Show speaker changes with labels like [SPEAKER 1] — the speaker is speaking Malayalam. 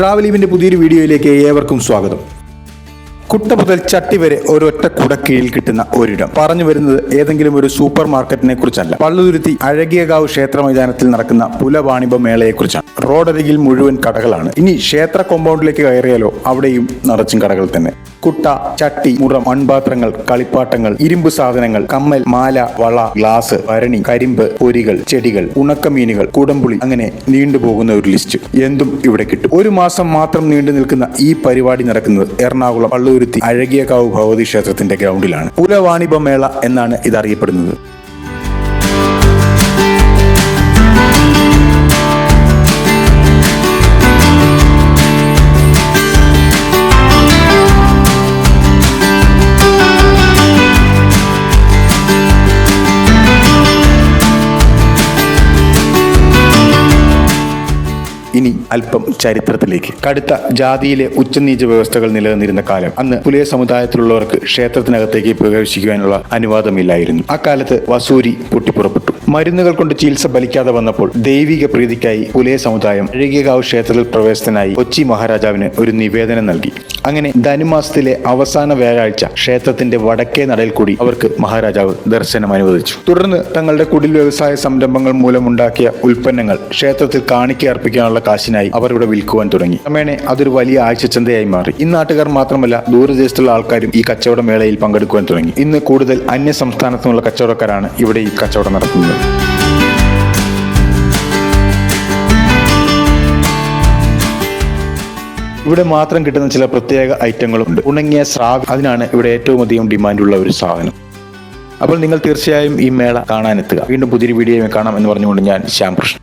[SPEAKER 1] ട്രാവൽ ഇവന്റെ പുതിയൊരു വീഡിയോയിലേക്ക് ഏവർക്കും സ്വാഗതം. കുട്ട മുതൽ ചട്ടി വരെ ഒരൊറ്റ കുടക്കീഴിൽ കിട്ടുന്ന ഒരിടം. പറഞ്ഞു വരുന്നത് ഏതെങ്കിലും ഒരു സൂപ്പർ മാർക്കറ്റിനെ കുറിച്ചല്ല. പള്ളുതുരുത്തി അഴകിയകാവ് ക്ഷേത്ര മൈതാനത്തിൽ നടക്കുന്ന പുലവാണിഭ മേളയെ കുറിച്ചാണ്. റോഡരികിൽ മുഴുവൻ കടകളാണ്. ഇനി ക്ഷേത്ര കോമ്പൗണ്ടിലേക്ക് കയറിയാലോ അവിടെയും നിറച്ചും കടകൾ തന്നെ. കുട്ട, ചട്ടി, മുറം, മൺപാത്രങ്ങൾ, കളിപ്പാട്ടങ്ങൾ, ഇരുമ്പ് സാധനങ്ങൾ, കമ്മൽ, മാല, വള, ഗ്ലാസ്, ഭരണി, കരിമ്പ്, പൊരികൾ, ചെടികൾ, ഉണക്കമീനുകൾ, കുടംപുളി, അങ്ങനെ നീണ്ടുപോകുന്ന ഒരു ലിസ്റ്റ്. എന്തും ഇവിടെ കിട്ടും. ഒരു മാസം മാത്രം നീണ്ടു നിൽക്കുന്ന ഈ പരിപാടി നടക്കുന്നത് എറണാകുളം പള്ളുതുരുത്തി അഴകിയകാവ് ഭഗവതി ക്ഷേത്രത്തിന്റെ ഗ്രൗണ്ടിലാണ്. പുലവാണിഭ മേള എന്നാണ് ഇതറിയപ്പെടുന്നത്. ഇനി അല്പം ചരിത്രത്തിലേക്ക്. കടുത്ത ജാതിയിലെ ഉച്ചനീച വ്യവസ്ഥകൾ നിലനിന്നിരുന്ന കാലം. അന്ന് പുലയ സമുദായത്തിലുള്ളവർക്ക് ക്ഷേത്രത്തിനകത്തേക്ക് പ്രവേശിക്കുവാനുള്ള അനുവാദമില്ലായിരുന്നു. അക്കാലത്ത് വസൂരി പൊട്ടിപ്പുറപ്പെട്ടു. മരുന്നുകൾ കൊണ്ട് ചികിത്സ ഫലിക്കാതെ വന്നപ്പോൾ ദൈവിക പ്രീതിക്കായി പുലയ സമുദായം അഴകിയകാവ് ക്ഷേത്രത്തിൽ പ്രവേശനത്തിനായി കൊച്ചി മഹാരാജാവിന് ഒരു നിവേദനം നൽകി. അങ്ങനെ ധനുമാസത്തിലെ അവസാന വ്യാഴാഴ്ച ക്ഷേത്രത്തിന്റെ വടക്കേ നടയിൽ കൂടി അവർക്ക് മഹാരാജാവ് ദർശനം അനുവദിച്ചു. തുടർന്ന് തങ്ങളുടെ കുടിൽ വ്യവസായ സംരംഭങ്ങൾ മൂലമുണ്ടാക്കിയ ഉൽപ്പന്നങ്ങൾ ക്ഷേത്രത്തിൽ കാണിക്ക അർപ്പിക്കാനുള്ള കാശിനായി അവർ ഇവിടെ വിൽക്കുവാൻ തുടങ്ങി. ക്രമേണ അതൊരു വലിയ ആഴ്ചച്ചന്തയായി മാറി. ഈ നാട്ടുകാർ മാത്രമല്ല, ദൂരദേശത്തുള്ള ആൾക്കാരും ഈ കച്ചവട മേളയിൽ പങ്കെടുക്കുവാൻ തുടങ്ങി. ഇന്ന് കൂടുതൽ അന്യ സംസ്ഥാനത്തു നിന്നുള്ള കച്ചവടക്കാരാണ് ഇവിടെ ഈ കച്ചവടം നടത്തുന്നത്. ഇവിടെ മാത്രം കിട്ടുന്ന ചില പ്രത്യേക ഐറ്റങ്ങളും ഉണ്ട്. ഉണങ്ങിയ സ്രാവ്, അതിനാണ് ഇവിടെ ഏറ്റവും അധികം ഡിമാൻഡുള്ള ഒരു സാധനം. അപ്പോൾ നിങ്ങൾ തീർച്ചയായും ഈ മേള കാണാനെത്തുക. വീണ്ടും പുതിയൊരു വീഡിയോയിൽ കാണാം എന്ന് പറഞ്ഞുകൊണ്ട് ഞാൻ ശ്യാം കൃഷ്ണൻ.